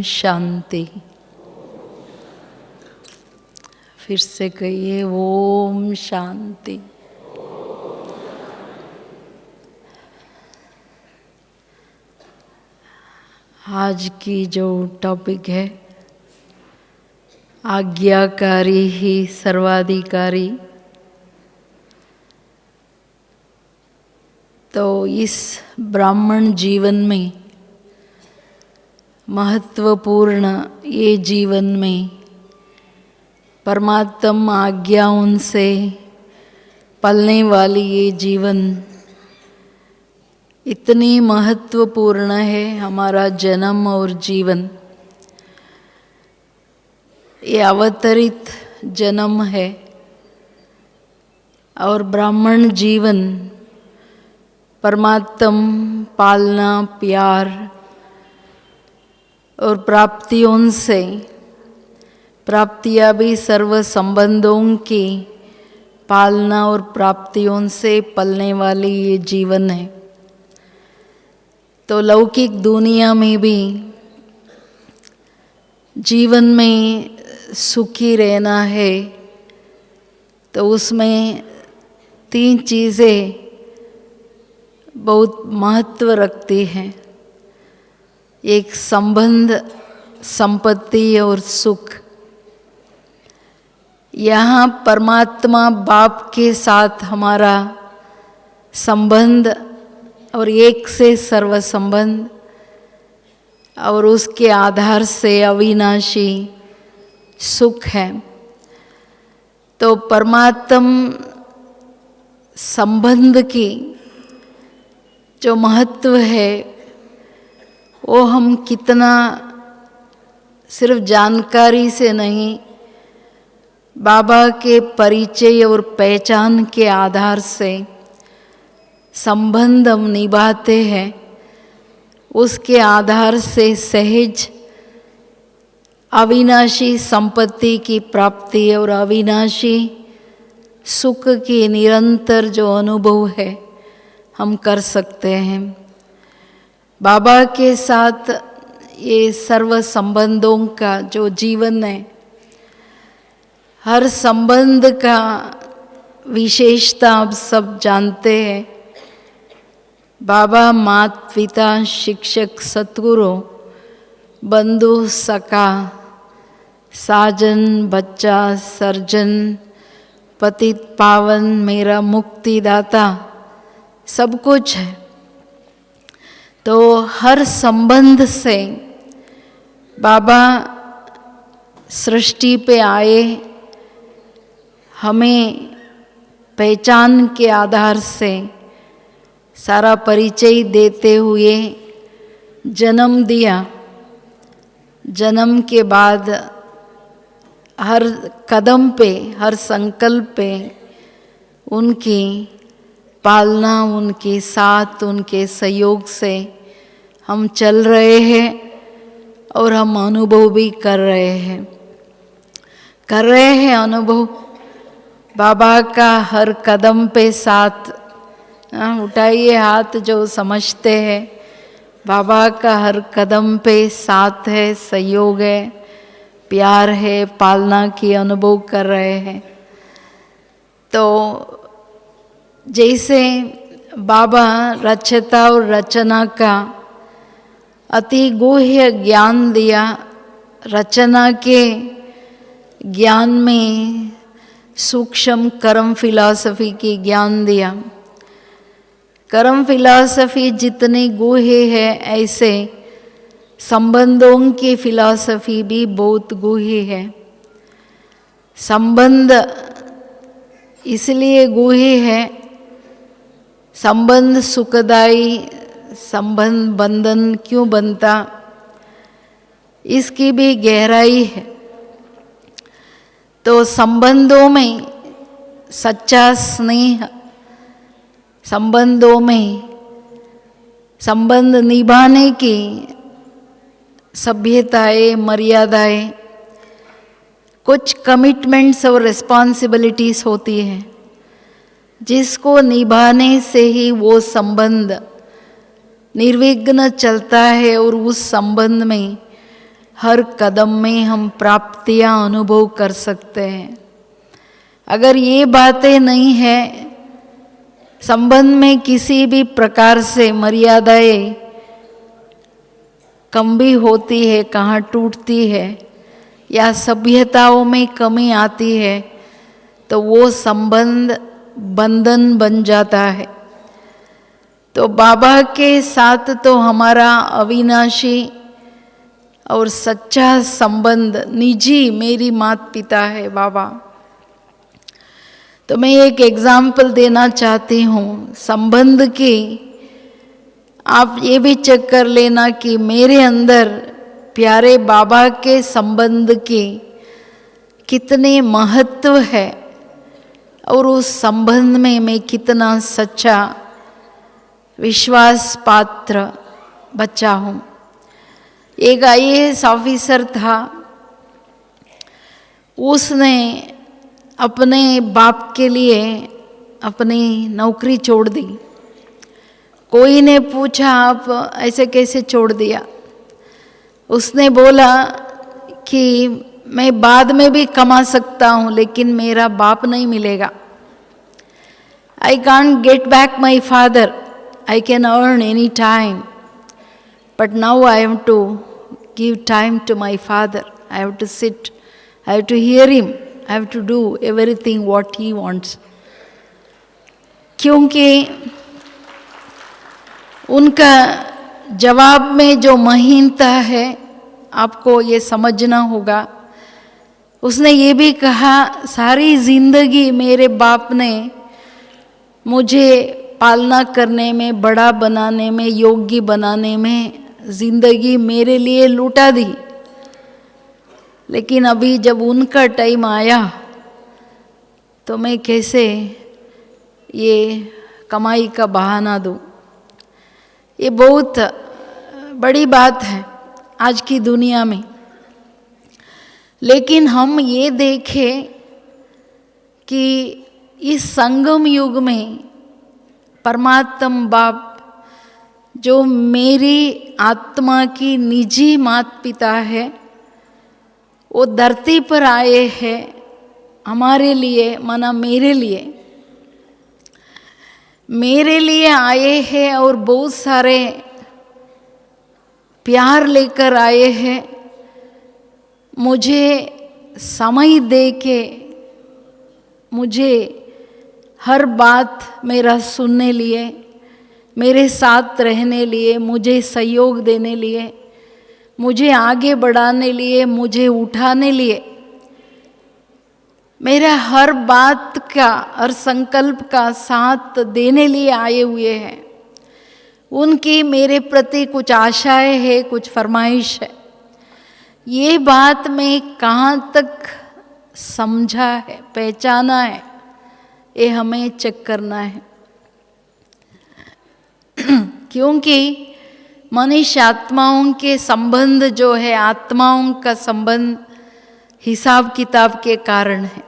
शांति। फिर से कहिए ओम शांति। आज की जो टॉपिक है आज्ञाकारी ही सर्वाधिकारी। तो इस ब्राह्मण जीवन में महत्वपूर्ण ये जीवन में परमात्मा आज्ञाओं से पलने वाली ये जीवन इतनी महत्वपूर्ण है। हमारा जन्म और जीवन ये अवतरित जन्म है और ब्राह्मण जीवन परमात्मा पालना प्यार और प्राप्तियों से प्राप्तियां भी सर्व संबंधों की पालना और प्राप्तियों से पलने वाली ये जीवन है। तो लौकिक दुनिया में भी जीवन में सुखी रहना है तो उसमें तीन चीज़ें बहुत महत्व रखती हैं। एक संबंध, संपत्ति और सुख। यहाँ परमात्मा बाप के साथ हमारा संबंध और एक से सर्व संबंध और उसके आधार से अविनाशी सुख है। तो परमात्मा संबंध की जो महत्व है वो हम कितना सिर्फ जानकारी से नहीं, बाबा के परिचय और पहचान के आधार से संबंध हम निभाते हैं। उसके आधार से सहज अविनाशी संपत्ति की प्राप्ति और अविनाशी सुख की निरंतर जो अनुभव है हम कर सकते हैं। बाबा के साथ ये सर्व संबंधों का जो जीवन है, हर संबंध का विशेषता आप सब जानते हैं। बाबा माता पिता शिक्षक सतगुरु बंधु सखा साजन बच्चा सर्जन पतित पावन मेरा मुक्तिदाता सब कुछ है। तो हर संबंध से बाबा सृष्टि पे आए, हमें पहचान के आधार से सारा परिचय देते हुए जन्म दिया। जन्म के बाद हर कदम पे हर संकल्प पे उनकी पालना, उनके साथ उनके सहयोग से हम चल रहे हैं और हम अनुभव भी कर रहे हैं अनुभव बाबा का हर कदम पे साथ। उठाइए हाथ जो समझते हैं बाबा का हर कदम पे साथ है, सहयोग है, प्यार है, पालना की अनुभव कर रहे हैं। तो जैसे बाबा रचयिता और रचना का अति गुह्य ज्ञान दिया, रचना के ज्ञान में सूक्ष्म कर्म फिलॉसफी की ज्ञान दिया। कर्म फिलॉसफी जितनी गुह्य है ऐसे संबंधों की फिलॉसफी भी बहुत गुह्य है। संबंध इसलिए गुह्य है, संबंध सुखदायी संबंध बंधन क्यों बनता, इसकी भी गहराई है। तो संबंधों में सच्चा स्नेह, संबंधों में संबंध निभाने की सभ्यताएं, मर्यादाएं, कुछ कमिटमेंट्स और रिस्पॉन्सिबिलिटीज होती हैं जिसको निभाने से ही वो संबंध निर्विघ्न चलता है और उस संबंध में हर कदम में हम प्राप्तियां अनुभव कर सकते हैं। अगर ये बातें नहीं है, संबंध में किसी भी प्रकार से मर्यादाएं कम भी होती है, कहाँ टूटती है या सभ्यताओं में कमी आती है, तो वो संबंध बंधन बन जाता है। तो बाबा के साथ तो हमारा अविनाशी और सच्चा संबंध निजी मेरी माता पिता है बाबा। तो मैं एक एग्जाम्पल देना चाहती हूँ संबंध की। आप ये भी चेक कर लेना कि मेरे अंदर प्यारे बाबा के संबंध की कितने महत्व है और उस संबंध में मैं कितना सच्चा विश्वास पात्र बच्चा हूँ। एक IAS ऑफिसर था, उसने अपने बाप के लिए अपनी नौकरी छोड़ दी। कोई ने पूछा आप ऐसे कैसे छोड़ दिया? उसने बोला कि मैं बाद में भी कमा सकता हूँ लेकिन मेरा बाप नहीं मिलेगा। I can't get back my father. I can earn any time. But now I have to give time to my father. I have to sit. I have to hear him. I have to do everything what he wants. क्योंकि उनका जवाब में जो महीनता है आपको ये समझना होगा। उसने ये भी कहा, सारी जिंदगी मेरे बाप ने मुझे पालना करने में, बड़ा बनाने में, योग्य बनाने में जिंदगी मेरे लिए लुटा दी, लेकिन अभी जब उनका टाइम आया तो मैं कैसे ये कमाई का बहाना दूं। ये बहुत बड़ी बात है आज की दुनिया में। लेकिन हम ये देखें कि इस संगम युग में परमात्मा बाप जो मेरी आत्मा की निजी माता पिता है, वो धरती पर आए हैं हमारे लिए, माना मेरे लिए आए हैं और बहुत सारे प्यार लेकर आए हैं। मुझे समय दे के मुझे हर बात मेरा सुनने लिए, मेरे साथ रहने लिए, मुझे सहयोग देने लिए, मुझे आगे बढ़ाने लिए, मुझे उठाने लिए, मेरा हर बात का, हर संकल्प का साथ देने लिए आए हुए हैं। उनकी मेरे प्रति कुछ आशाएं है, कुछ फरमाइश है। ये बात मैं कहाँ तक समझा है, पहचाना है, ये हमें चेक करना है। क्योंकि मनुष्य आत्माओं के संबंध जो है, आत्माओं का संबंध हिसाब किताब के कारण है।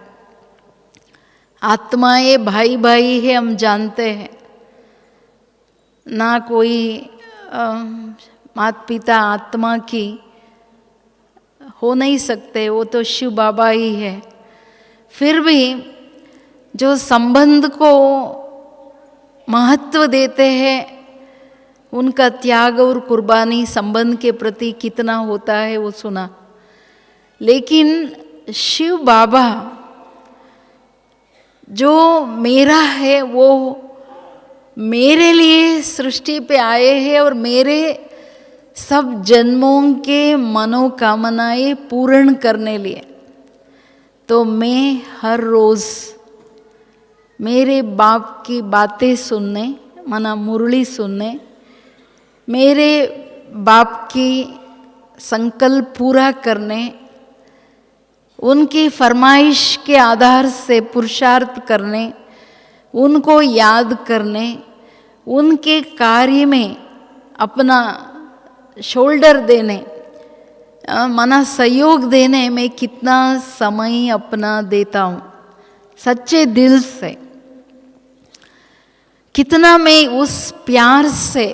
आत्माएं भाई भाई है, हम जानते हैं ना। कोई माता पिता आत्मा की हो नहीं सकते, वो तो शिव बाबा ही है। फिर भी जो संबंध को महत्व देते हैं, उनका त्याग और कुर्बानी संबंध के प्रति कितना होता है वो सुना। लेकिन शिव बाबा जो मेरा है, वो मेरे लिए सृष्टि पे आए हैं और मेरे सब जन्मों के मनोकामनाएं पूर्ण करने लिए। तो मैं हर रोज मेरे बाप की बातें सुनने, माना मुरली सुनने, मेरे बाप की संकल्प पूरा करने, उनकी फरमाइश के आधार से पुरुषार्थ करने, उनको याद करने, उनके कार्य में अपना शोल्डर देने, माना सहयोग देने में कितना समय अपना देता हूँ सच्चे दिल से। कितना मैं उस प्यार से,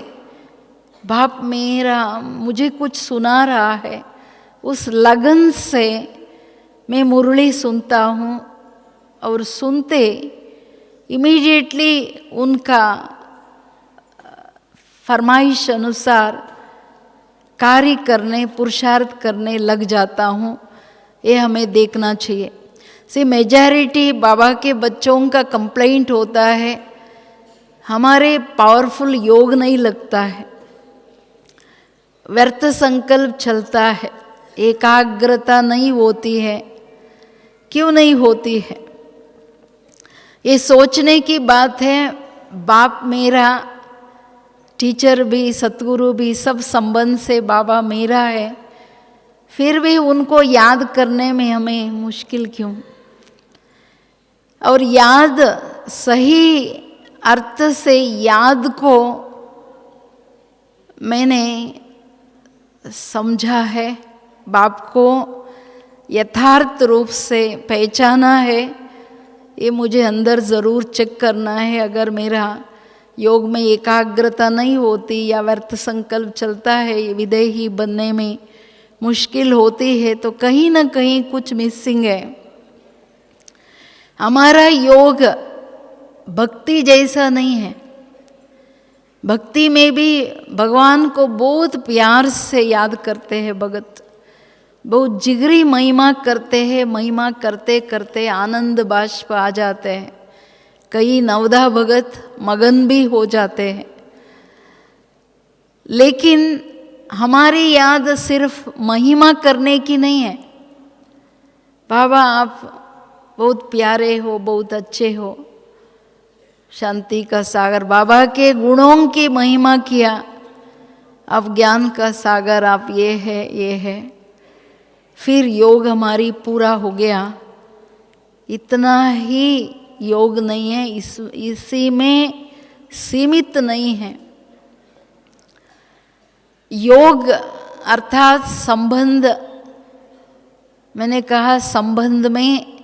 बाप मेरा मुझे कुछ सुना रहा है, उस लगन से मैं मुरली सुनता हूँ और सुनते इमीडिएटली उनका फरमाइश अनुसार कार्य करने, पुरुषार्थ करने लग जाता हूँ। ये हमें देखना चाहिए। मेजॉरिटी बाबा के बच्चों का कंप्लेंट होता है, हमारे पावरफुल योग नहीं लगता है, व्यर्थ संकल्प चलता है, एकाग्रता नहीं होती है। क्यों नहीं होती है? ये सोचने की बात है। बाप मेरा, टीचर भी, सतगुरु भी, सब संबंध से बाबा मेरा है, फिर भी उनको याद करने में हमें मुश्किल क्यों? और याद, सही अर्थ से याद को मैंने समझा है, बाप को यथार्थ रूप से पहचाना है। ये मुझे अंदर ज़रूर चेक करना है। अगर मेरा योग में एकाग्रता नहीं होती या व्यर्थ संकल्प चलता है, ये विदेही बनने में मुश्किल होती है, तो कहीं ना कहीं कुछ मिसिंग है। हमारा योग भक्ति जैसा नहीं है। भक्ति में भी भगवान को बहुत प्यार से याद करते हैं भगत, बहुत जिगरी महिमा करते हैं। महिमा करते करते आनंद बाष्प आ जाते हैं। कई नवधा भगत मगन भी हो जाते हैं। लेकिन हमारी याद सिर्फ महिमा करने की नहीं है। बाबा आप बहुत प्यारे हो, बहुत अच्छे हो, शांति का सागर, बाबा के गुणों की महिमा किया, आप ज्ञान का सागर, आप ये है, ये है, फिर योग हमारी पूरा हो गया। इतना ही योग नहीं है, इसी में सीमित नहीं है। योग अर्थात संबंध, मैंने कहा संबंध में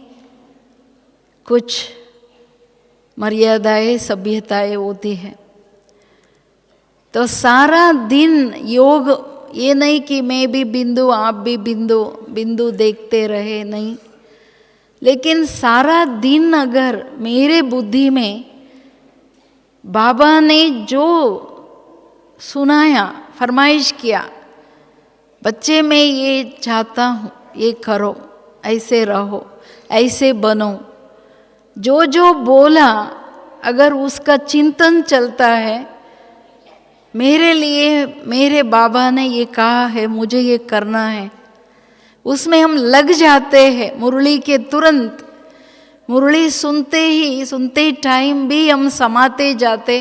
कुछ मर्यादाएं, सभ्यताएं होती है। तो सारा दिन योग, ये नहीं कि मैं भी बिंदु आप भी बिंदु, बिंदु देखते रहे, नहीं। लेकिन सारा दिन अगर मेरे बुद्धि में बाबा ने जो सुनाया, फरमाइश किया, बच्चे मैं ये चाहता हूँ, ये करो, ऐसे रहो, ऐसे बनो, जो जो बोला अगर उसका चिंतन चलता है, मेरे लिए मेरे बाबा ने ये कहा है, मुझे ये करना है, उसमें हम लग जाते हैं। मुरली के तुरंत, मुरली सुनते टाइम भी हम समाते जाते,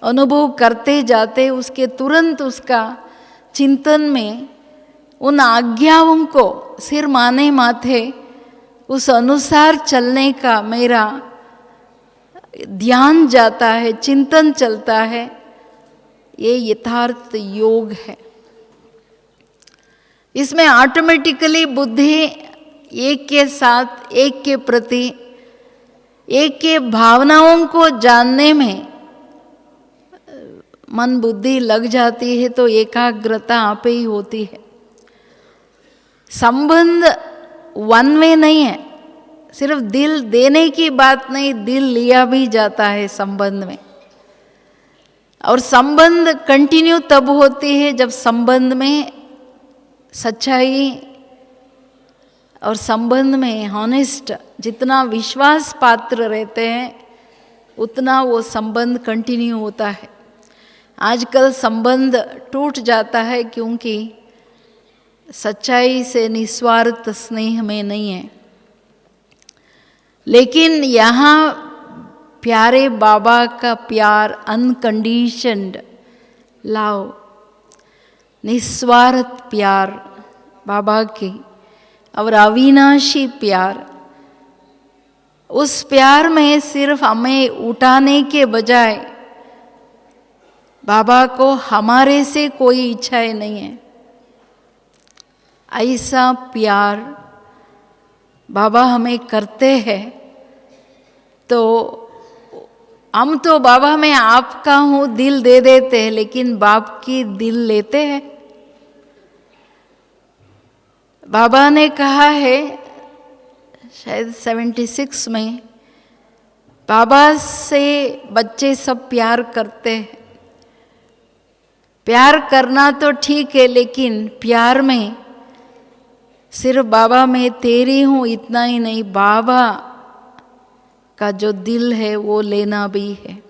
अनुभव करते जाते, उसके तुरंत उसका चिंतन में उन आज्ञाओं को सिर माने माथे उस अनुसार चलने का मेरा ध्यान जाता है, चिंतन चलता है। ये यथार्थ योग है। इसमें ऑटोमेटिकली बुद्धि एक के साथ, एक के प्रति, एक के भावनाओं को जानने में मन बुद्धि लग जाती है, तो एकाग्रता आप ही होती है। संबंध वन वे नहीं है, सिर्फ दिल देने की बात नहीं, दिल लिया भी जाता है संबंध में। और संबंध कंटिन्यू तब होती है जब संबंध में सच्चाई और संबंध में हॉनेस्ट, जितना विश्वास पात्र रहते हैं उतना वो संबंध कंटिन्यू होता है। आजकल संबंध टूट जाता है क्योंकि सच्चाई से निस्वार्थ स्नेह में नहीं है। लेकिन यहाँ प्यारे बाबा का प्यार, अनकंडीशन्ड लव, निस्वार्थ प्यार बाबा की और अविनाशी प्यार, उस प्यार में सिर्फ हमें उठाने के बजाय बाबा को हमारे से कोई इच्छाएं नहीं है। ऐसा प्यार बाबा हमें करते हैं। तो हम तो बाबा मैं आपका हूँ दिल दे देते हैं, लेकिन बाप की दिल लेते हैं। बाबा ने कहा है शायद 76 में, बाबा से बच्चे सब प्यार करते हैं। प्यार करना तो ठीक है, लेकिन प्यार में सिर्फ बाबा मैं तेरी हूँ इतना ही नहीं, बाबा का जो दिल है वो लेना भी है।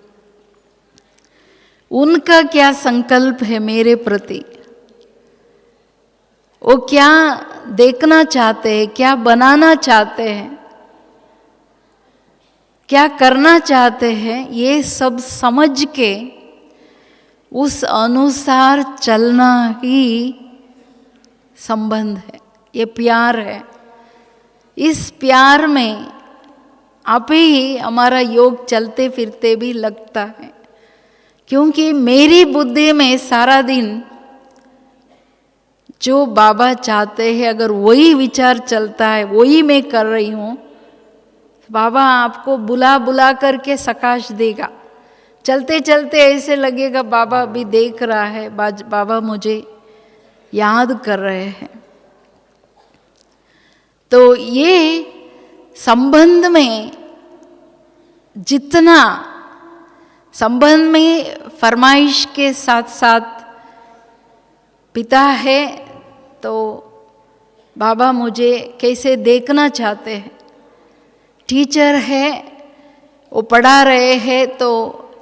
उनका क्या संकल्प है मेरे प्रति, वो क्या देखना चाहते हैं, क्या बनाना चाहते हैं, क्या करना चाहते हैं, ये सब समझ के उस अनुसार चलना ही संबंध है, ये प्यार है। इस प्यार में आप ही हमारा योग चलते फिरते भी लगता है, क्योंकि मेरी बुद्धि में सारा दिन जो बाबा चाहते हैं अगर वही विचार चलता है, वही मैं कर रही हूँ, बाबा आपको बुला बुला करके सकाश देगा। चलते चलते ऐसे लगेगा बाबा भी देख रहा है, बाबा मुझे याद कर रहे हैं। तो ये संबंध में जितना संबंध में फरमाइश के साथ साथ पिता है, तो बाबा मुझे कैसे देखना चाहते हैं। टीचर है, वो पढ़ा रहे हैं, तो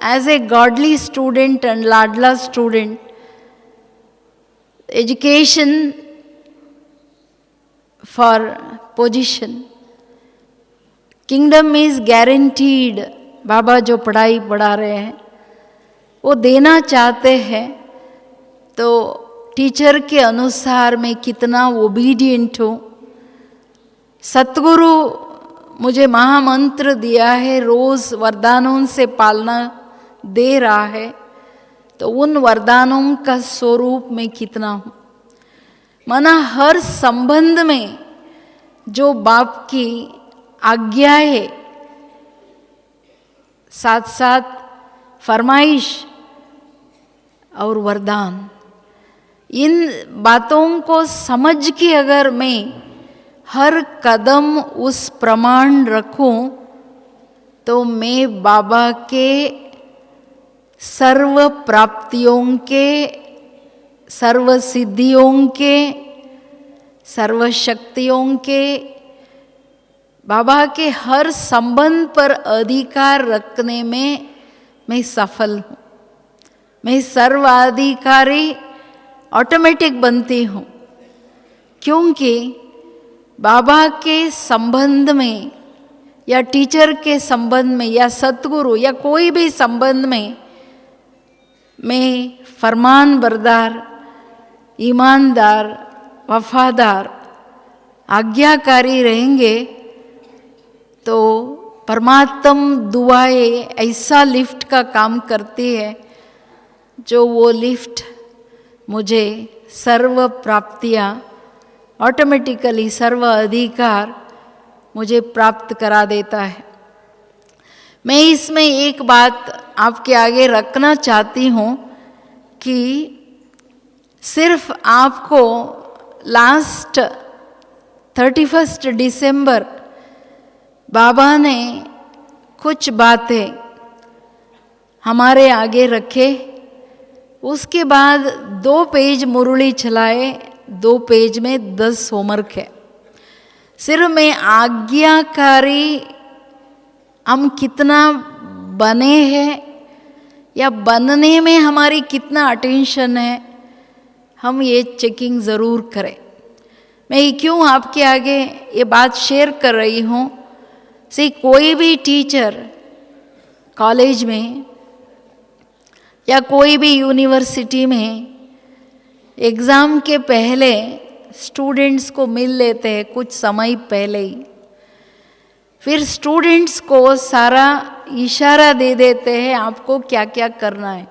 as a godly student and लाडला student, education for position, kingdom is guaranteed. बाबा जो पढ़ाई पढ़ा रहे हैं वो देना चाहते हैं, तो टीचर के अनुसार मैं कितना ओबीडिएंट हूँ। सतगुरु मुझे महामंत्र दिया है, रोज वरदानों से पालना दे रहा है, तो उन वरदानों का स्वरूप मैं कितना हूँ। माना हर संबंध में जो बाप की आज्ञा है, साथ साथ फरमाइश और वरदान, इन बातों को समझ के अगर मैं हर कदम उस प्रमाण रखूं, तो मैं बाबा के सर्व प्राप्तियों के, सर्व सिद्धियों के, सर्व शक्तियों के, बाबा के हर संबंध पर अधिकार रखने में मैं सफल हूँ। मैं सर्वाधिकारी ऑटोमेटिक बनती हूँ, क्योंकि बाबा के संबंध में या टीचर के संबंध में या सतगुरु या कोई भी संबंध में मैं फरमान बरदार, ईमानदार, वफादार, आज्ञाकारी रहेंगे, तो परमात्म दुआएं ऐसा लिफ्ट का काम करती है, जो वो लिफ्ट मुझे सर्व प्राप्तियाँ ऑटोमेटिकली, सर्व अधिकार मुझे प्राप्त करा देता है। मैं इसमें एक बात आपके आगे रखना चाहती हूँ कि सिर्फ आपको लास्ट 31 दिसंबर बाबा ने कुछ बातें हमारे आगे रखे, उसके बाद 2 पेज मुरली चलाए, 2 पेज में 10 होमवर्क है। सिर्फ मैं आज्ञाकारी हम कितना बने हैं या बनने में हमारी कितना अटेंशन है, हम ये चेकिंग ज़रूर करें। मैं क्यों आपके आगे ये बात शेयर कर रही हूँ, से कोई भी टीचर कॉलेज में या कोई भी यूनिवर्सिटी में एग्ज़ाम के पहले स्टूडेंट्स को मिल लेते हैं कुछ समय पहले ही, फिर स्टूडेंट्स को सारा इशारा दे देते हैं आपको क्या क्या करना है,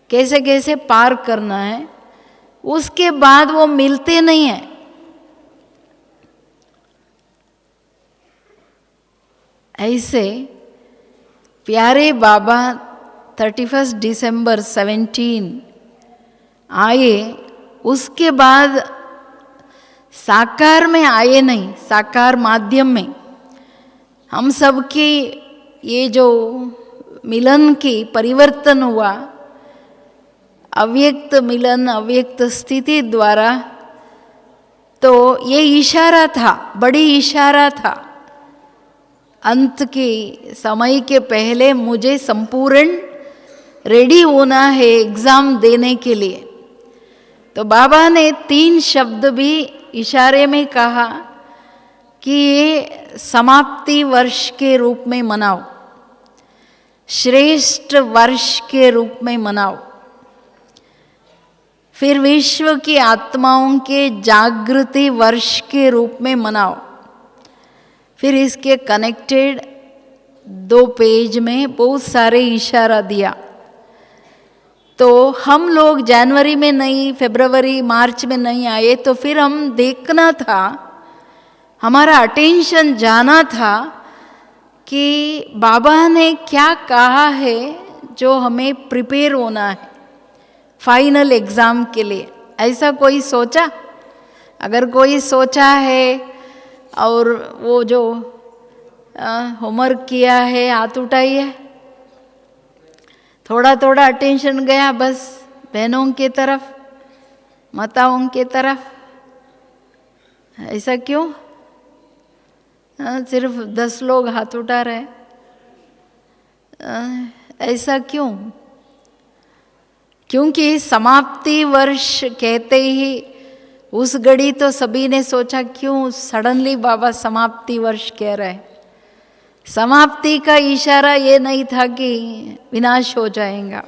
कैसे कैसे पार करना है, उसके बाद वो मिलते नहीं हैं। ऐसे प्यारे बाबा 31 दिसंबर 17 आए, उसके बाद साकार में आए नहीं, साकार माध्यम में हम सबकी ये जो मिलन की परिवर्तन हुआ, अव्यक्त मिलन अव्यक्त स्थिति द्वारा, तो ये इशारा था, बड़ी इशारा था। अंत के समय के पहले मुझे संपूर्ण रेडी होना है एग्जाम देने के लिए। तो बाबा ने 3 शब्द भी इशारे में कहा कि ये समाप्ति वर्ष के रूप में मनाओ, श्रेष्ठ वर्ष के रूप में मनाओ, फिर विश्व की आत्माओं के जागृति वर्ष के रूप में मनाओ। फिर इसके कनेक्टेड 2 पेज में बहुत सारे इशारा दिया। तो हम लोग जनवरी में नहीं, फरवरी मार्च में नहीं आए, तो फिर हम देखना था, हमारा अटेंशन जाना था कि बाबा ने क्या कहा है जो हमें प्रिपेयर होना है फाइनल एग्ज़ाम के लिए। ऐसा कोई सोचा? अगर कोई सोचा है और वो जो होमवर्क किया है, हाथ उठाइए। थोड़ा थोड़ा अटेंशन गया बस बहनों की तरफ, माताओं की तरफ। ऐसा क्यों? सिर्फ 10 लोग हाथ उठा रहे, ऐसा क्यों? क्योंकि समाप्ति वर्ष कहते ही उस घड़ी तो सभी ने सोचा क्यों सडनली बाबा समाप्ति वर्ष कह रहे हैं। समाप्ति का इशारा ये नहीं था कि विनाश हो जाएगा।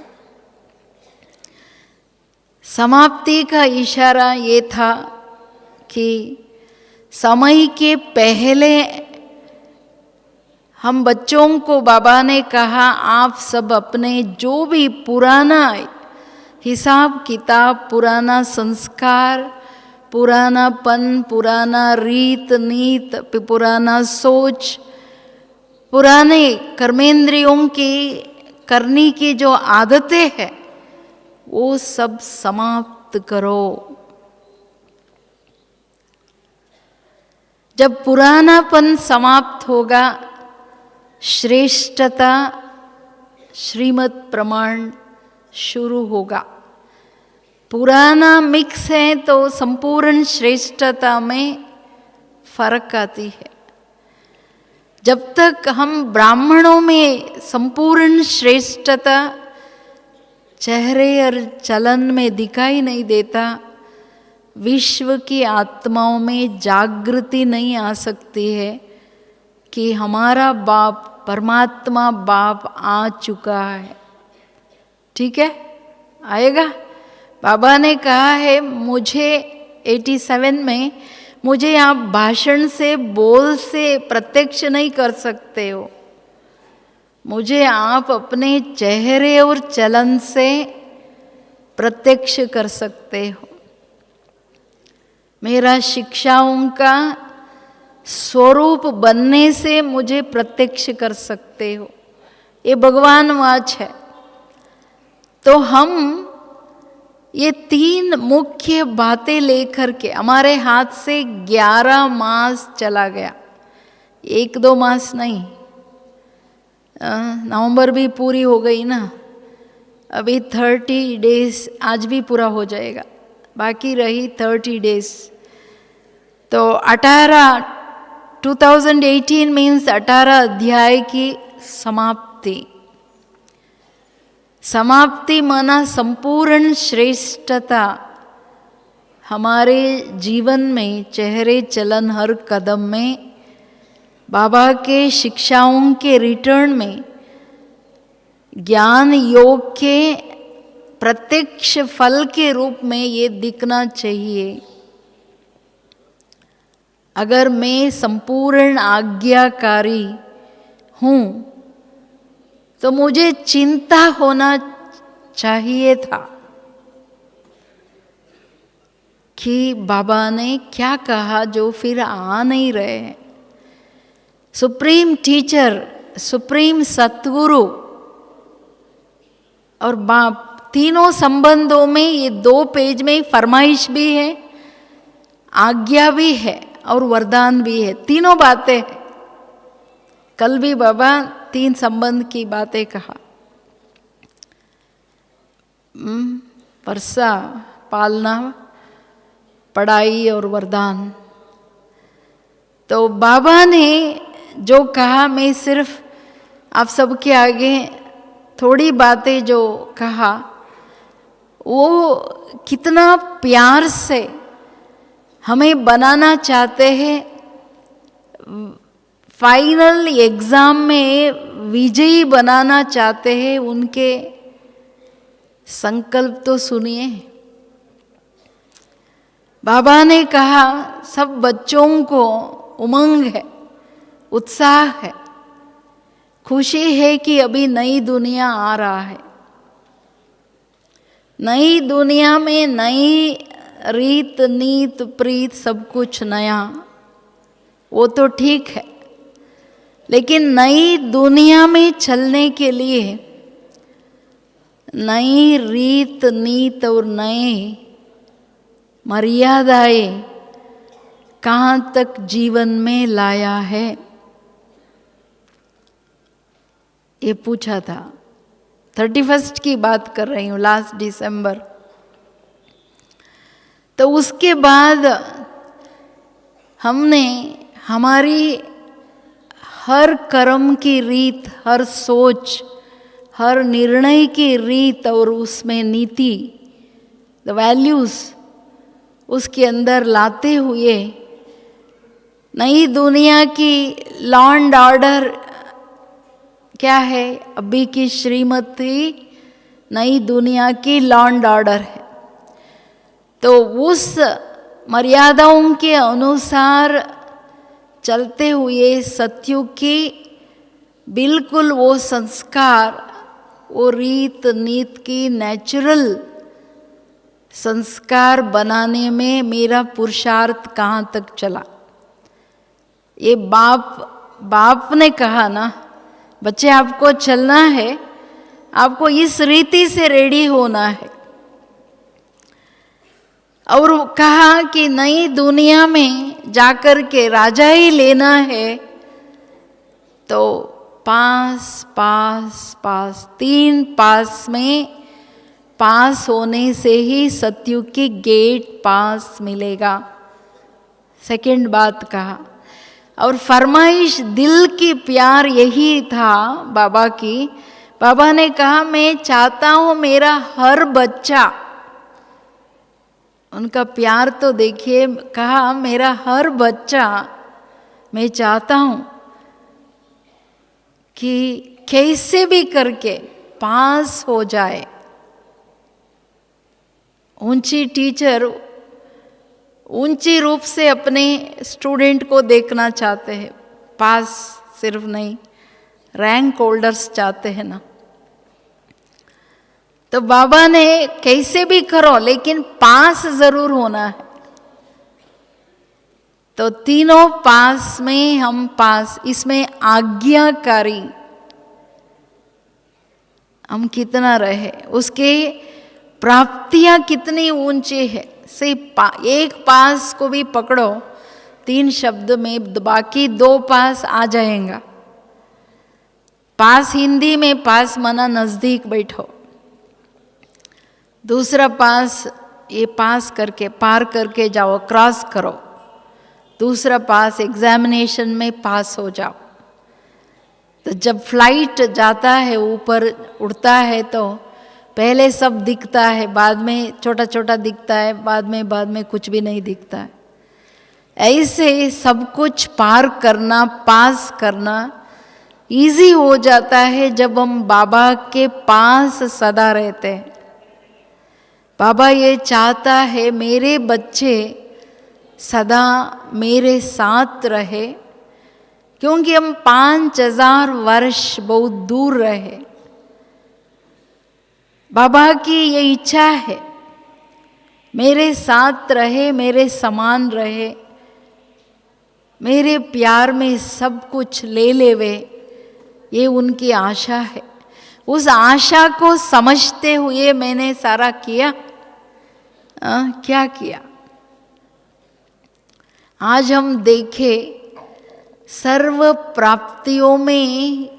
समाप्ति का इशारा ये था कि समय के पहले हम बच्चों को बाबा ने कहा, आप सब अपने जो भी पुराना हिसाब किताब, पुराना संस्कार, पुरानापन, पुराना रीत नीत, पुराना सोच, पुराने कर्मेंद्रियों की करने की जो आदतें हैं, वो सब समाप्त करो। जब पुरानापन समाप्त होगा, श्रेष्ठता श्रीमद् प्रमाण शुरू होगा। पुराना मिक्स है तो संपूर्ण श्रेष्ठता में फर्क आती है। जब तक हम ब्राह्मणों में संपूर्ण श्रेष्ठता चेहरे और चलन में दिखाई नहीं देता, विश्व की आत्माओं में जागृति नहीं आ सकती है कि हमारा बाप परमात्मा बाप आ चुका है। ठीक है, आएगा। बाबा ने कहा है मुझे 87 में, मुझे आप भाषण से बोल से प्रत्यक्ष नहीं कर सकते हो, मुझे आप अपने चेहरे और चलन से प्रत्यक्ष कर सकते हो। मेरा शिक्षाओं का स्वरूप बनने से मुझे प्रत्यक्ष कर सकते हो। ये भगवान वाच है। तो हम ये 3 मुख्य बातें लेकर के, हमारे हाथ से 11 मास चला गया, 1-2 मास नहीं। नवंबर भी पूरी हो गई ना, अभी 30 डेज आज भी पूरा हो जाएगा, बाकी रही 30 डेज। तो 2018 मीन्स 18 अध्याय की समाप्ति। समाप्ति माना संपूर्ण श्रेष्ठता हमारे जीवन में, चेहरे चलन हर कदम में बाबा के शिक्षाओं के रिटर्न में ज्ञान योग के प्रत्यक्ष फल के रूप में ये दिखना चाहिए। अगर मैं संपूर्ण आज्ञाकारी हूँ तो मुझे चिंता होना चाहिए था कि बाबा ने क्या कहा जो फिर आ नहीं रहे हैं। सुप्रीम टीचर, सुप्रीम सतगुरु और बाप, तीनों संबंधों में ये 2 पेज में फरमाइश भी है, आज्ञा भी है और वरदान भी है, तीनों बातें हैं। कल भी बाबा 3 संबंध की बातें कहा, वर्षा, पालना, पढ़ाई और वरदान। तो बाबा ने जो कहा, मैं सिर्फ आप सबके आगे थोड़ी बातें जो कहा, वो कितना प्यार से हमें बनाना चाहते हैं। फाइनल एग्जाम में विजयी बनाना चाहते हैं, उनके संकल्प तो सुनिए। बाबा ने कहा सब बच्चों को उमंग है, उत्साह है, खुशी है कि अभी नई दुनिया आ रहा है। नई दुनिया में नई रीत नीत प्रीत सब कुछ नया, वो तो ठीक है, लेकिन नई दुनिया में चलने के लिए नई रीत नीत और नए मर्यादाएं कहाँ तक जीवन में लाया है, ये पूछा था। 31 की बात कर रही हूँ, लास्ट दिसंबर। तो उसके बाद हमने हमारी हर कर्म की रीत, हर सोच, हर निर्णय की रीत और उसमें नीति, द वैल्यूज, उसके अंदर लाते हुए नई दुनिया की लॉ एंड ऑर्डर क्या है, अभी की श्रीमती नई दुनिया की लॉ एंड ऑर्डर है। तो उस मर्यादाओं के अनुसार चलते हुए सत्युग की बिल्कुल वो संस्कार, वो रीत नीत की नेचुरल संस्कार बनाने में मेरा पुरुषार्थ कहाँ तक चला। ये बाप ने कहा ना, बच्चे आपको चलना है, आपको इस रीति से रेडी होना है। और कहा कि नई दुनिया में जाकर के राजा ही लेना है, तो पास 3 पास में पास होने से ही सत्युग की गेट पास मिलेगा। सेकंड बात कहा। और फरमाइश दिल की प्यार यही था बाबा की। बाबा ने कहा मैं चाहता हूँ मेरा हर बच्चा, उनका प्यार तो देखिए, कहा मेरा हर बच्चा मैं चाहता हूँ कि कैसे भी करके पास हो जाए। ऊंची टीचर ऊंची रूप से अपने स्टूडेंट को देखना चाहते हैं, पास सिर्फ नहीं, रैंक होल्डर्स चाहते हैं ना। तो बाबा ने कैसे भी करो लेकिन पास जरूर होना है। तो तीनों पास में हम पास, इसमें आज्ञाकारी हम कितना रहे, उसके प्राप्तियां कितनी ऊंची है। सिर्फ एक पास को भी पकड़ो 3 शब्द में, बाकी 2 पास आ जाएगा। पास हिंदी में पास माना नजदीक बैठो, दूसरा पास ये पास करके पार करके जाओ, क्रॉस करो। दूसरा पास एग्जामिनेशन में पास हो जाओ। तो जब फ्लाइट जाता है, ऊपर उड़ता है, तो पहले सब दिखता है, बाद में छोटा छोटा दिखता है, बाद में कुछ भी नहीं दिखता है। ऐसे सब कुछ पार करना, पास करना इजी हो जाता है जब हम बाबा के पास सदा रहते हैं। बाबा ये चाहता है मेरे बच्चे सदा मेरे साथ रहे, क्योंकि हम 5000 वर्ष बहुत दूर रहे। बाबा की ये इच्छा है मेरे साथ रहे, मेरे समान रहे, मेरे प्यार में सब कुछ ले लेवे, ये उनकी आशा है। उस आशा को समझते हुए मैंने सारा किया। क्या किया? आज हम देखें सर्व प्राप्तियों में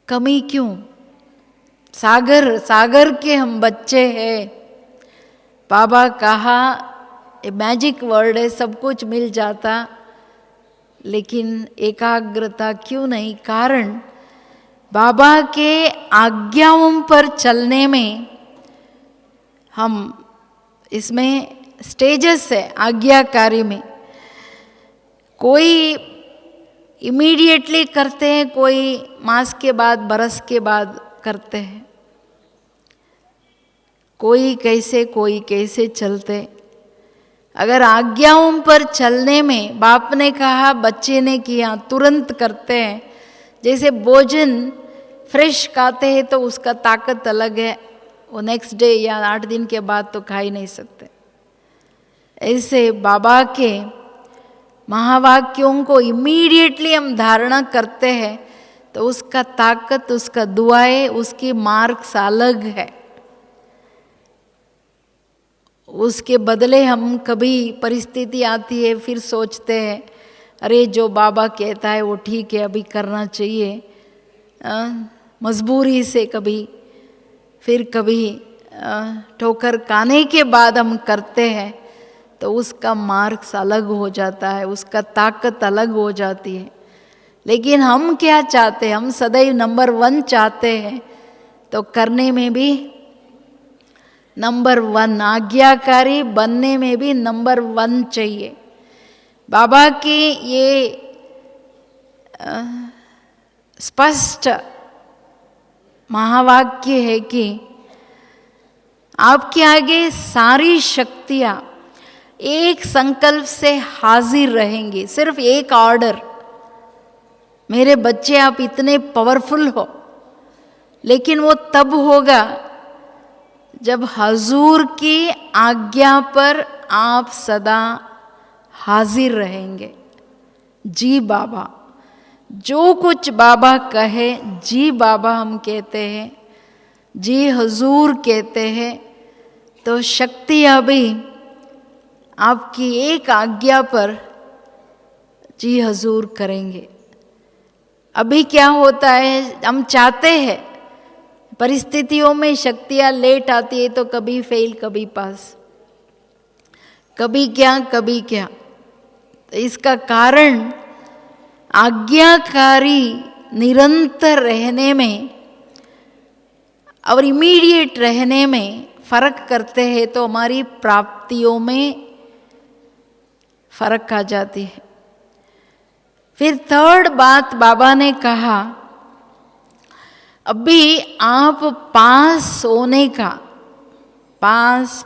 कमी क्यों? सागर के हम बच्चे हैं। बाबा कहा ये मैजिक वर्ड है, सब कुछ मिल जाता, लेकिन एकाग्रता क्यों नहीं? कारण बाबा के आज्ञाओं पर चलने में हम, इसमें स्टेजेस है आज्ञाकारी में। कोई इमीडिएटली करते हैं, कोई मास के बाद, बरस के बाद करते हैं, कोई कैसे चलते। अगर आज्ञाओं पर चलने में बाप ने कहा, बच्चे ने किया, तुरंत करते हैं। जैसे भोजन फ्रेश खाते हैं तो उसका ताकत अलग है, वो नेक्स्ट डे या 8 दिन के बाद तो खा ही नहीं सकते। ऐसे बाबा के महावाक्यों को इमीडिएटली हम धारणा करते हैं तो उसका ताकत, उसका दुआएं, उसकी मार्क्स अलग है। उसके बदले हम कभी परिस्थिति आती है फिर सोचते हैं अरे जो बाबा कहता है वो ठीक है, अभी करना चाहिए, मजबूरी से कभी, फिर कभी ठोकर खाने के बाद हम करते हैं तो उसका मार्क्स अलग हो जाता है, उसका ताकत अलग हो जाती है। लेकिन हम क्या चाहते हैं? हम सदैव नंबर 1 चाहते हैं, तो करने में भी नंबर 1, आज्ञाकारी बनने में भी नंबर 1 चाहिए। बाबा की ये स्पष्ट महावाक्य है कि आपके आगे सारी शक्तियां एक संकल्प से हाजिर रहेंगी। सिर्फ एक ऑर्डर, मेरे बच्चे आप इतने पावरफुल हो, लेकिन वो तब होगा जब हजूर की आज्ञा पर आप सदा हाजिर रहेंगे। जी बाबा, जो कुछ बाबा कहे जी बाबा हम कहते हैं, जी हजूर कहते हैं, तो शक्ति अभी आपकी एक आज्ञा पर जी हजूर करेंगे। अभी क्या होता है, हम चाहते हैं, परिस्थितियों में शक्तियाँ लेट आती है तो कभी फेल कभी पास, कभी क्या। तो इसका कारण आज्ञाकारी निरंतर रहने में और इमीडिएट रहने में फर्क करते हैं तो हमारी प्राप्तियों में फर्क आ जाती है। फिर थर्ड बात बाबा ने कहा, अभी आप पास होने का, पास,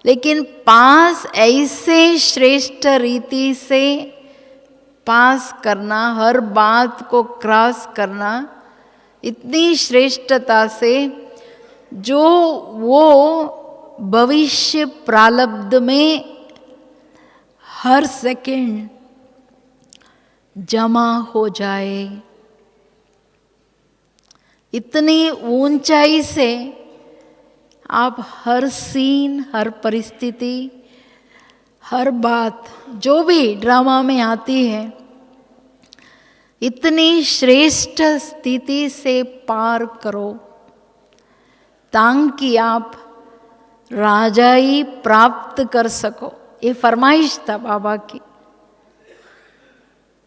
लेकिन पास ऐसे श्रेष्ठ रीति से पास करना, हर बात को क्रॉस करना इतनी श्रेष्ठता से जो वो भविष्य प्रारब्ध में हर सेकंड जमा हो जाए। इतनी ऊंचाई से आप हर सीन, हर परिस्थिति, हर बात जो भी ड्रामा में आती है, इतनी श्रेष्ठ स्थिति से पार करो ताकि आप राजाई प्राप्त कर सको। ये फरमाइश था बाबा की।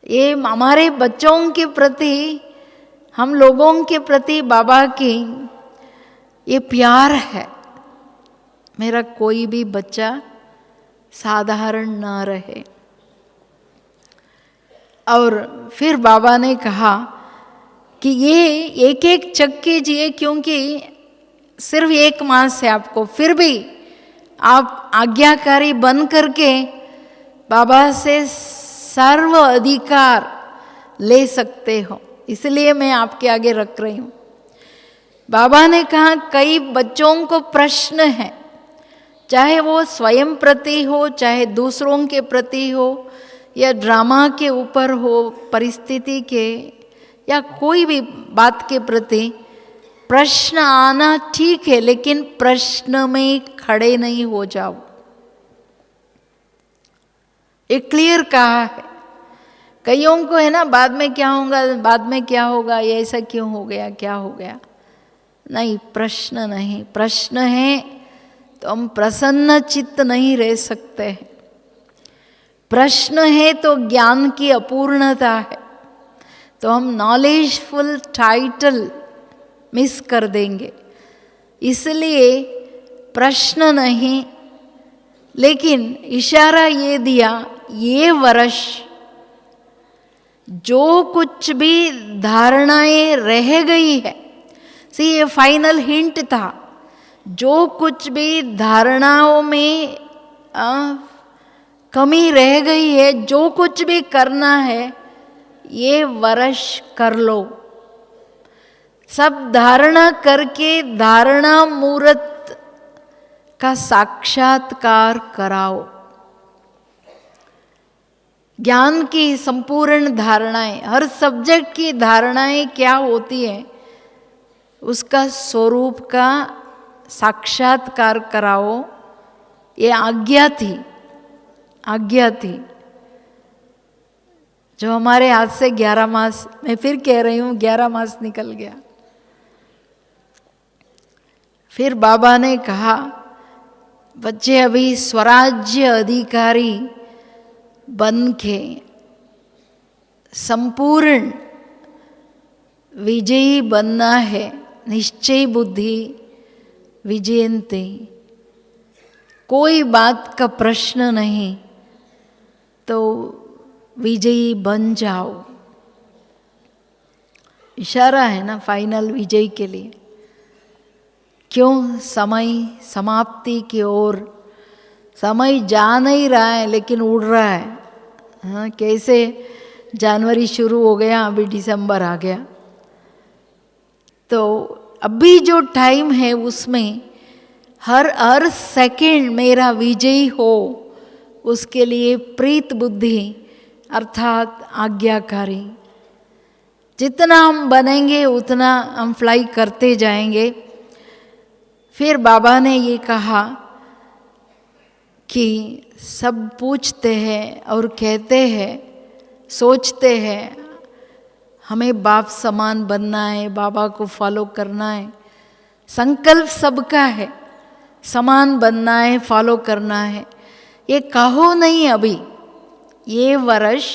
ये हमारे बच्चों के प्रति, हम लोगों के प्रति बाबा की ये प्यार है। मेरा कोई भी बच्चा साधारण ना रहे। और फिर बाबा ने कहा कि ये एक एक चक कीजिए, क्योंकि सिर्फ 1 मास है आपको, फिर भी आप आज्ञाकारी बन करके बाबा से सर्व अधिकार ले सकते हो। इसलिए मैं आपके आगे रख रही हूँ। बाबा ने कहा कई बच्चों को प्रश्न है, चाहे वो स्वयं प्रति हो, चाहे दूसरों के प्रति हो, या ड्रामा के ऊपर हो, परिस्थिति के, या कोई भी बात के प्रति प्रश्न आना ठीक है, लेकिन प्रश्न में खड़े नहीं हो जाओ। ये क्लियर कहा है। कईयों को है ना, बाद में क्या होगा, बाद में क्या होगा, ये ऐसा क्यों हो गया, क्या हो गया। नहीं, प्रश्न नहीं, प्रश्न है तो हम प्रसन्न चित्त नहीं रह सकते हैं। प्रश्न है तो ज्ञान की अपूर्णता है, तो हम नॉलेजफुल टाइटल मिस कर देंगे। इसलिए प्रश्न नहीं, लेकिन इशारा ये दिया, ये वर्ष जो कुछ भी धारणाएं रह गई है, ये फाइनल हिंट था, जो कुछ भी धारणाओं में कमी रह गई है, जो कुछ भी करना है, ये वर्ष कर लो। सब धारणा करके धारणा मूर्त का साक्षात्कार कराओ। ज्ञान की संपूर्ण धारणाएं, हर सब्जेक्ट की धारणाएं क्या होती है, उसका स्वरूप का साक्षात्कार कराओ। ये आज्ञा थी, आज्ञा थी जो हमारे हाथ से 11 मास, मैं फिर कह रही हूँ 11 मास निकल गया। फिर बाबा ने कहा, बच्चे अभी स्वराज्य अधिकारी बन के संपूर्ण विजयी बनना है। निश्चय बुद्धि विजयन्ते, कोई बात का प्रश्न नहीं, तो विजयी बन जाओ। इशारा है ना फाइनल विजय के लिए। क्यों? समय समाप्ति की ओर, समय जा नहीं रहा है लेकिन उड़ रहा है। हाँ, कैसे जनवरी शुरू हो गया, अभी दिसंबर आ गया। तो अभी जो टाइम है उसमें हर सेकंड मेरा विजयी हो, उसके लिए प्रीत बुद्धि अर्थात आज्ञाकारी। जितना हम बनेंगे उतना हम फ्लाई करते जाएंगे। फिर बाबा ने ये कहा कि सब पूछते हैं और कहते हैं, सोचते हैं हमें बाप समान बनना है, बाबा को फॉलो करना है। संकल्प सबका है, समान बनना है, फॉलो करना है। ये कहो नहीं अभी, ये वर्ष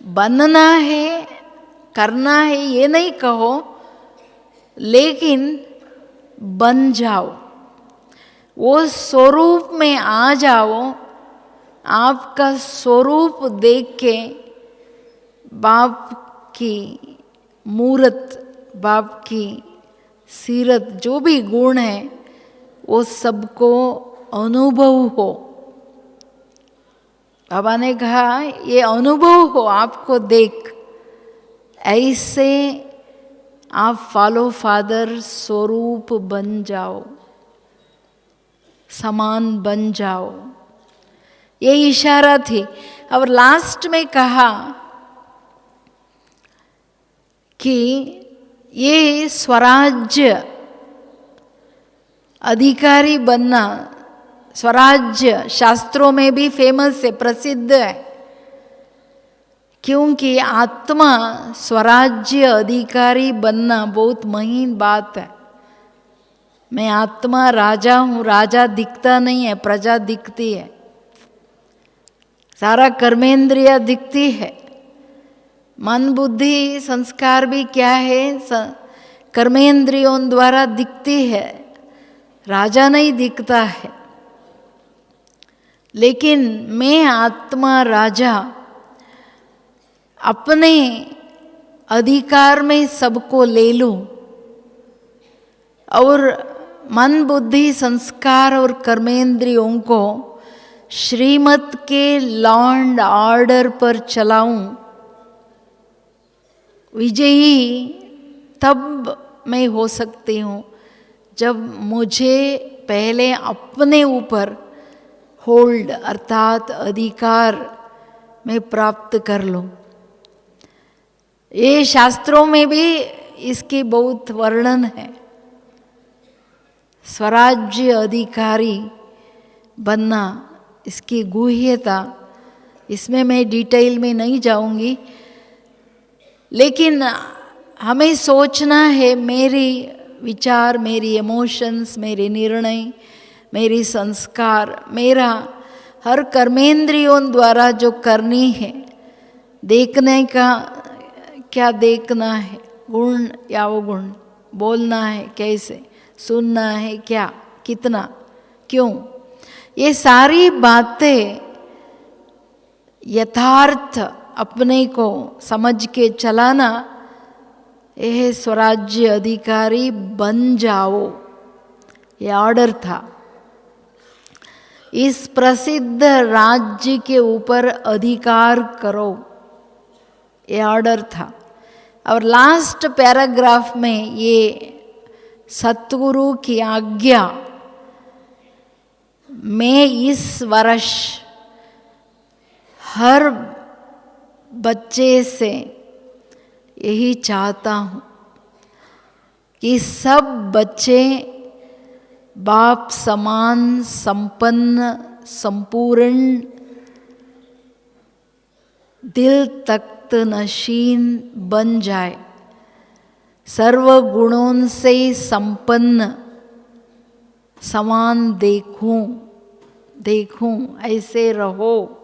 बनना है, करना है, ये नहीं कहो, लेकिन बन जाओ, वो स्वरूप में आ जाओ। आपका स्वरूप देख के बाप की मूरत, बाप की सीरत, जो भी गुण है वो सबको अनुभव हो। बाबा ने कहा ये अनुभव हो आपको देख, ऐसे आप फॉलो फादर स्वरूप बन जाओ, समान बन जाओ। ये इशारा थी। और लास्ट में कहा कि ये स्वराज्य अधिकारी बनना, स्वराज्य शास्त्रों में भी फेमस है, प्रसिद्ध है। क्योंकि आत्मा स्वराज्य अधिकारी बनना बहुत महीन बात है। मैं आत्मा राजा हूँ, राजा दिखता नहीं है, प्रजा दिखती है। सारा कर्मेंद्रिय दिखती है, मन बुद्धि संस्कार भी क्या है, कर्मेंद्रियों द्वारा दिखती है, राजा नहीं दिखता है। लेकिन मैं आत्मा राजा अपने अधिकार में सबको ले लूं और मन बुद्धि संस्कार और कर्मेंद्रियों को श्रीमत के लॉ एंड ऑर्डर पर चलाऊं, विजयी तब मैं हो सकती हूँ जब मुझे पहले अपने ऊपर होल्ड अर्थात अधिकार मैं प्राप्त कर लूँ। ये शास्त्रों में भी इसकी बहुत वर्णन है। स्वराज्य अधिकारी बनना, इसकी गुह्यता इसमें मैं डिटेल में नहीं जाऊंगी, लेकिन हमें सोचना है मेरी विचार, मेरी इमोशंस, मेरे निर्णय, मेरी संस्कार, मेरा हर कर्मेंद्रियों द्वारा जो करनी है, देखने का क्या देखना है, गुण या अवगुण, बोलना है कैसे, सुनना है क्या, कितना, क्यों, ये सारी बातें यथार्थ अपने को समझ के चलाना, यह स्वराज्य अधिकारी बन जाओ, ये ऑर्डर था। इस प्रसिद्ध राज्य के ऊपर अधिकार करो, ये ऑर्डर था। और लास्ट पैराग्राफ में ये सतगुरु की आज्ञा, मैं इस वर्ष हर बच्चे से यही चाहता हूँ कि सब बच्चे बाप समान, संपन्न, संपूर्ण, दिल तख्त नशीन बन जाए, सर्व गुणों से संपन्न, समान देखूं, ऐसे रहो,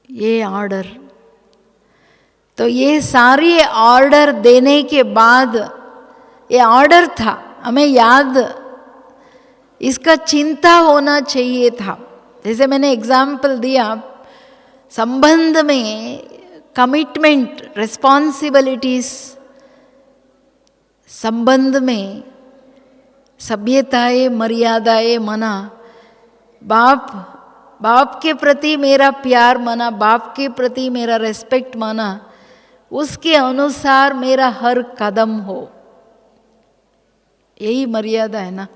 ये ऑर्डर। तो ये सारी ऑर्डर देने के बाद, ये ऑर्डर था, हमें याद इसका चिंता होना चाहिए था। जैसे मैंने एग्जाम्पल दिया, संबंध में कमिटमेंट, रिस्पॉन्सिबिलिटीज, संबंध में सभ्यताएं, मर्यादाएं मना, बाप के प्रति मेरा प्यार माना, बाप के प्रति मेरा रेस्पेक्ट माना, उसके अनुसार मेरा हर कदम हो, यही मर्यादा है ना।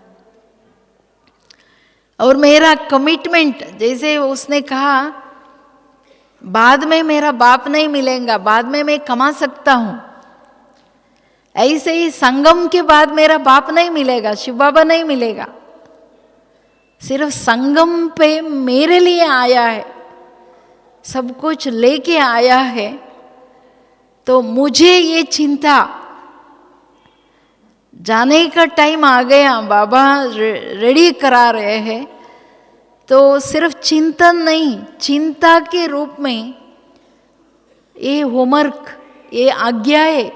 और मेरा कमिटमेंट, जैसे उसने कहा बाद में मेरा बाप नहीं मिलेगा, बाद में मैं कमा सकता हूं, ऐसे ही संगम के बाद मेरा बाप नहीं मिलेगा, शिव बाबा नहीं मिलेगा। सिर्फ संगम पे मेरे लिए आया है, सब कुछ लेके आया है, तो मुझे ये चिंता, जाने का टाइम आ गया, बाबा रेडी करा रहे हैं, तो सिर्फ चिंतन नहीं, चिंता के रूप में ये होमवर्क, ये आज्ञाएं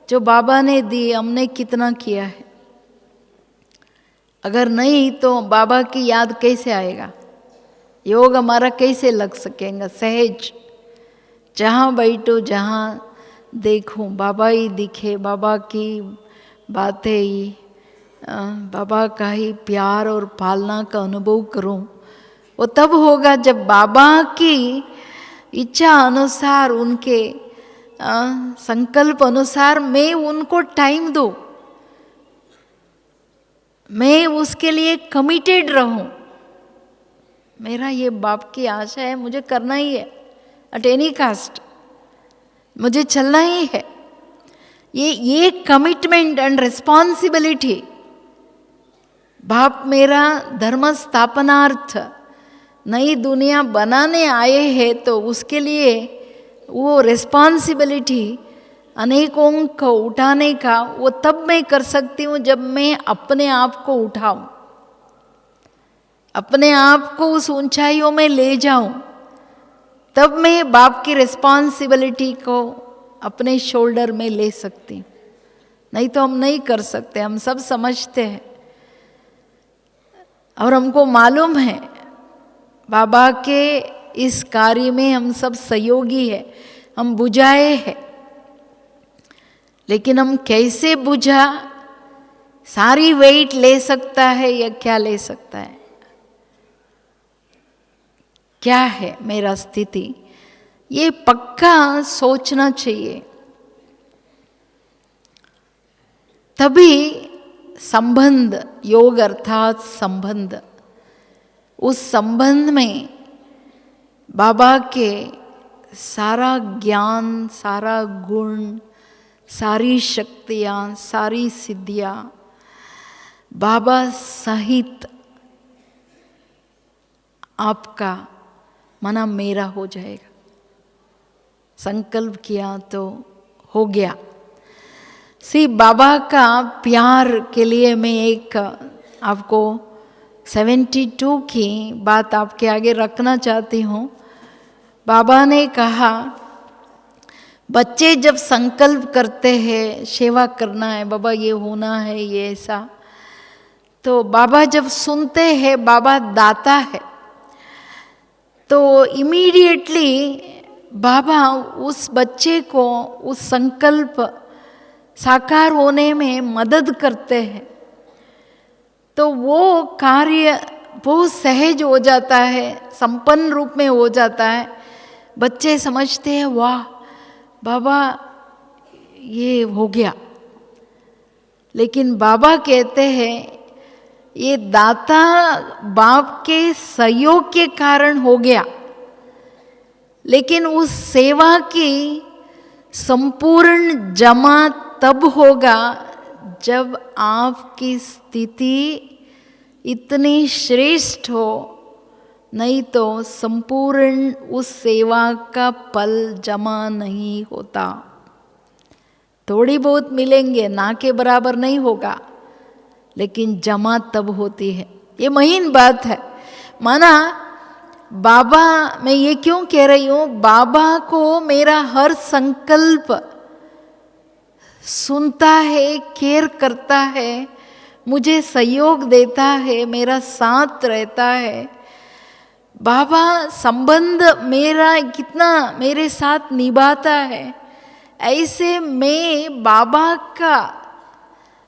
जो बाबा ने दी, हमने कितना किया है। अगर नहीं तो बाबा की याद कैसे आएगा, योग हमारा कैसे लग सकेगा सहज। जहाँ बैठो, जहाँ देखो, बाबा ही दिखे, बाबा की बातें ही, बाबा का ही प्यार और पालना का अनुभव करूं। वो तब होगा जब बाबा की इच्छा अनुसार, उनके संकल्प अनुसार मैं उनको टाइम दूं, मैं उसके लिए कमिटेड रहूं। मेरा ये बाप की आशा है, मुझे करना ही है, एट एनी कास्ट मुझे चलना ही है। ये कमिटमेंट एंड रिस्पॉन्सिबिलिटी, बाप मेरा धर्म स्थापनार्थ नई दुनिया बनाने आए हैं, तो उसके लिए वो रिस्पॉन्सिबिलिटी अनेकों को उठाने का, वो तब मैं कर सकती हूँ जब मैं अपने आप को उठाऊं, अपने आप को उस ऊंचाइयों में ले जाऊं, तब मैं बाप की रिस्पॉन्सिबिलिटी को अपने शोल्डर में ले सकती हूँ। नहीं तो हम नहीं कर सकते, हम सब समझते हैं और हमको मालूम है बाबा के इस कार्य में हम सब सहयोगी है, हम बुझाए हैं, लेकिन हम कैसे बुझा, सारी वेट ले सकता है या क्या ले सकता है, क्या है मेरा स्थिति, ये पक्का सोचना चाहिए। तभी संबंध, योग अर्थात संबंध, उस संबंध में बाबा के सारा ज्ञान, सारा गुण, सारी शक्तियाँ, सारी सिद्धियाँ बाबा सहित आपका मना मेरा हो जाएगा। संकल्प किया तो हो गया। बाबा का प्यार के लिए मैं एक आपको 72 की बात आपके आगे रखना चाहती हूँ। बाबा ने कहा, बच्चे जब संकल्प करते हैं सेवा करना है, बाबा ये होना है, ये ऐसा, तो बाबा जब सुनते हैं, बाबा दाता है, तो इमीडिएटली बाबा उस बच्चे को उस संकल्प साकार होने में मदद करते हैं। तो वो कार्य बहुत सहज हो जाता है, संपन्न रूप में हो जाता है। बच्चे समझते हैं वाह बाबा ये हो गया। लेकिन बाबा कहते हैं ये दाता बाप के सहयोग के कारण हो गया, लेकिन उस सेवा की संपूर्ण जमा तब होगा जब आपकी स्थिति इतनी श्रेष्ठ हो, नहीं तो संपूर्ण उस सेवा का फल जमा नहीं होता। थोड़ी बहुत मिलेंगे, ना के बराबर नहीं होगा, लेकिन जमा तब होती है। ये महीन बात है। माना बाबा, मैं ये क्यों कह रही हूँ, बाबा को मेरा हर संकल्प सुनता है, केयर करता है, मुझे सहयोग देता है, मेरा साथ रहता है। बाबा संबंध मेरा कितना मेरे साथ निभाता है। ऐसे मैं बाबा का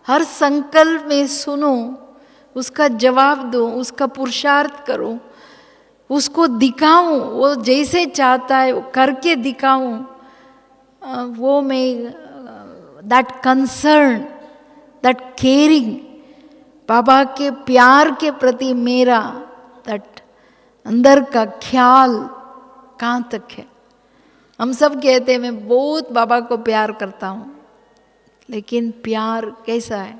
हर संकल्प में सुनूं, उसका जवाब दूं, उसका पुरुषार्थ करूं, उसको दिखाऊं, वो जैसे चाहता है वो करके दिखाऊं। वो मैं दैट कंसर्न, दैट केयरिंग, बाबा के प्यार के प्रति मेरा दैट अंदर का ख्याल कहाँ तक है। हम सब कहते हैं मैं बहुत बाबा को प्यार करता हूँ, लेकिन प्यार कैसा है?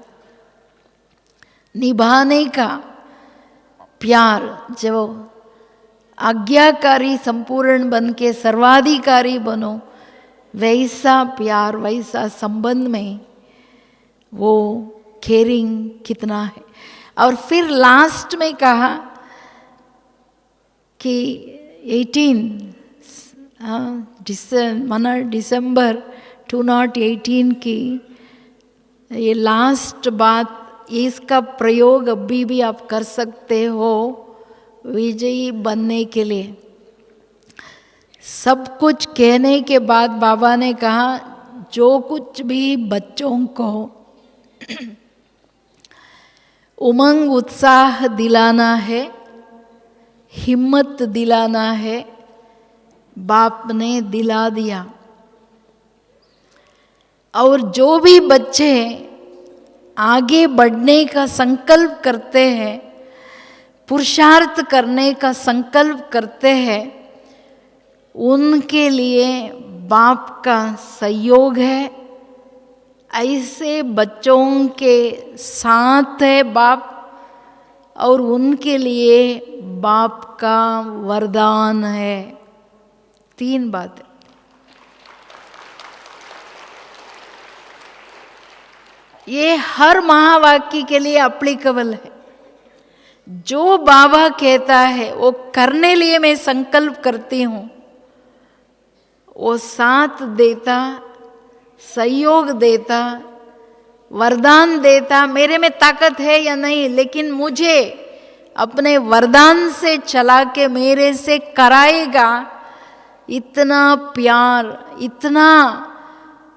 निभाने का प्यार, जो आज्ञाकारी संपूर्ण बन के सर्वाधिकारी बनो, वैसा प्यार, वैसा संबंध में वो केयरिंग कितना है। और फिर लास्ट में कहा कि 18 दिसंबर 2018 की ये लास्ट बात, इसका प्रयोग अभी भी आप कर सकते हो विजयी बनने के लिए। सब कुछ कहने के बाद बाबा ने कहा, जो कुछ भी बच्चों को उमंग उत्साह दिलाना है, हिम्मत दिलाना है, बाप ने दिला दिया। और जो भी बच्चे आगे बढ़ने का संकल्प करते हैं, पुरुषार्थ करने का संकल्प करते हैं, उनके लिए बाप का सहयोग है। ऐसे बच्चों के साथ है बाप, और उनके लिए बाप का वरदान है। 3 बातें। ये हर महावाक्य के लिए एप्लीकेबल है। जो बाबा कहता है वो करने लिए मैं संकल्प करती हूँ, वो साथ देता, सहयोग देता, वरदान देता। मेरे में ताकत है या नहीं, लेकिन मुझे अपने वरदान से चला के मेरे से कराएगा। इतना प्यार, इतना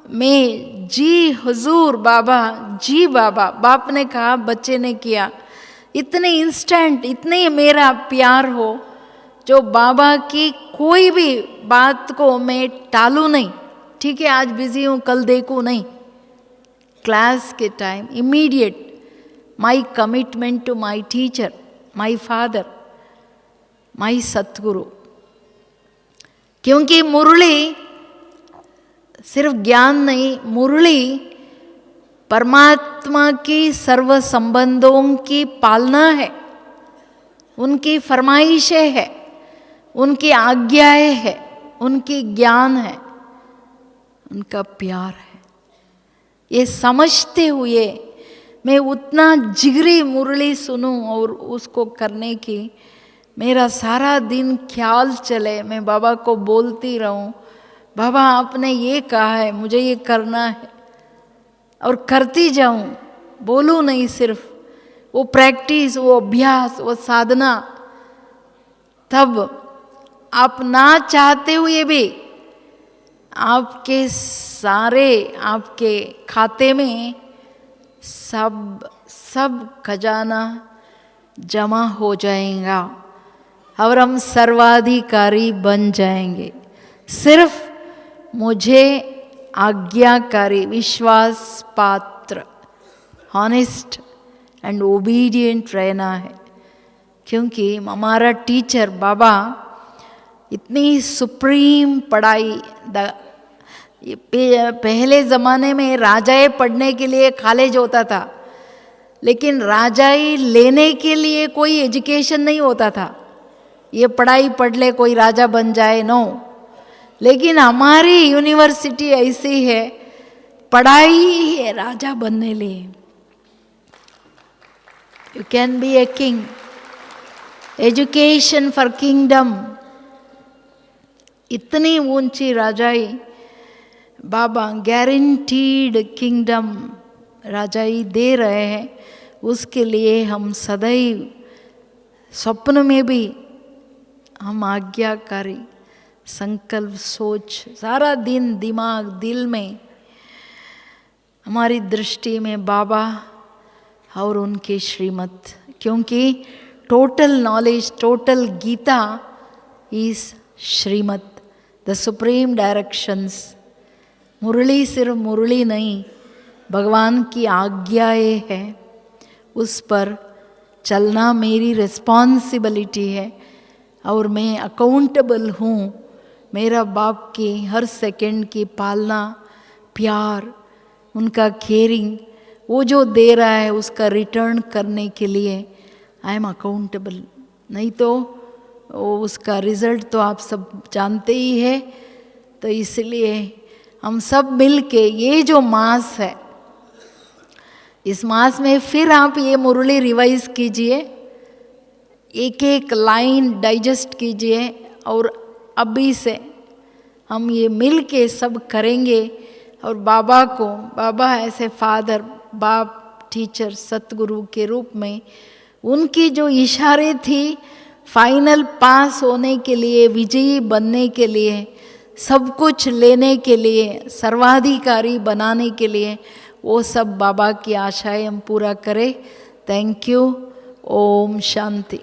मैं जी हुजूर बाबा, जी बाबा, बाप ने कहा, बच्चे ने किया। इतने इंस्टेंट, इतने मेरा प्यार हो, जो बाबा की कोई भी बात को मैं टालूं नहीं। ठीक है, आज बिजी हूँ, कल देखूँ नहीं। क्लास के time immediate my commitment to my teacher, my father, my Satguru. क्योंकि मुरली सिर्फ ज्ञान नहीं, मुरली परमात्मा की सर्व संबंधों की पालना है, उनकी फरमाइशें है। उनकी आज्ञाएं है, उनकी ज्ञान है, उनका प्यार है। ये समझते हुए मैं उतना जिगरी मुरली सुनूं और उसको करने की मेरा सारा दिन ख्याल चले, मैं बाबा को बोलती रहूं, बाबा आपने ये कहा है, मुझे ये करना है, और करती जाऊं, बोलूं नहीं सिर्फ। वो प्रैक्टिस, वो अभ्यास, वो साधना, तब आप ना चाहते हुए भी आपके सारे आपके खाते में सब खजाना जमा हो जाएगा और हम सर्वाधिकारी बन जाएंगे। सिर्फ मुझे आज्ञाकारी, विश्वास पात्र, हॉनेस्ट एंड ओबीडियंट रहना है। क्योंकि हमारा टीचर बाबा इतनी सुप्रीम पढ़ाई, पहले ज़माने में राजाई पढ़ने के लिए कॉलेज होता था, लेकिन राजाई लेने के लिए कोई एजुकेशन नहीं होता था। ये पढ़ाई पढ़ ले कोई राजा बन जाए, नो। लेकिन हमारी यूनिवर्सिटी ऐसी है, पढ़ाई है राजा बनने लिए। You can be a king, education for kingdom. इतनी ऊंची राजाई बाबा, गारंटीड किंगडम राजाई दे रहे हैं। उसके लिए हम सदैव स्वप्न में भी हम आज्ञाकारी संकल्प, सोच, सारा दिन दिमाग दिल में हमारी दृष्टि में बाबा और उनके श्रीमत। क्योंकि total knowledge, total Gita is श्रीमत, द सुप्रीम डायरेक्शंस। मुरली सिर्फ मुरली नहीं, भगवान की आज्ञाएं है, उस पर चलना मेरी रिस्पॉन्सिबिलिटी है और मैं अकाउंटेबल हूँ। मेरा बाप की हर सेकंड की पालना, प्यार, उनका केयरिंग, वो जो दे रहा है उसका रिटर्न करने के लिए आई एम अकाउंटेबल। नहीं तो उसका रिजल्ट तो आप सब जानते ही है। तो इसलिए हम सब मिल के ये जो मास है, इस मास में फिर आप ये मुरली रिवाइज कीजिए, एक एक लाइन डाइजेस्ट कीजिए, और अभी से हम ये मिल के सब करेंगे। और बाबा को, बाबा ऐसे फादर, बाप, टीचर, सतगुरु के रूप में उनकी जो इशारे थी फाइनल पास होने के लिए, विजयी बनने के लिए, सब कुछ लेने के लिए, सर्वाधिकारी बनाने के लिए, वो सब बाबा की आशाएं हम पूरा करें। Thank you. ओम शांति।